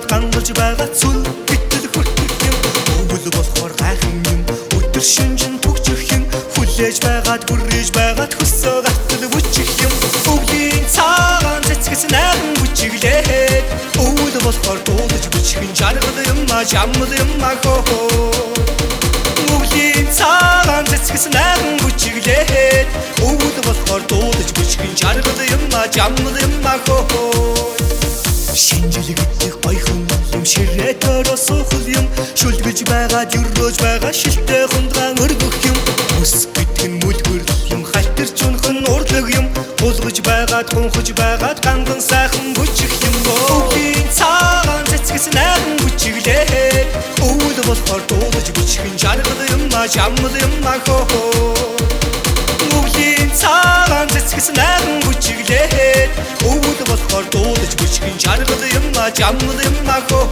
байгаад гангалж байгаа цүл битэл хүртэх юм өвөл болохоор гайхан юм өдөр шөнжин түгжих юм хүлээж байгаад хүрээж байгаад хөсөө гатал бүчих юм өвлийн цагаан цэцгэс найхан бүчиглээд өвөл болохоор дуудаж бүчихэн жаргал юм а жамл юм а хоо өвлийн цагаан цэцгэс найхан бүчиглээд өвөл болохоор дуудаж бүчихэн жаргал юм а жамл юм а хоо шинжил гэдэг гойхон юм ширээ төрөө суухал юм шүлгэж байгаад юрөөж байгаа шилтэй хундгаан өргөх юм ус гэдэг нь мүлгэр юм халтарч унхан урлаг юм булгаж байгаад хунхаж байгаад ганган сайхан бүчих юм өвлийн цагаан цэцгэс найхан бүчиглээд өвөл болохоор дуудаж бүчихэн жаргал юм а жамл юм а хоо өвлийн цагаан цэцгэс найхан бүчиглээд өвөл болохоор дуудаж бүчихэн жаргал юм а жамл юм а хоо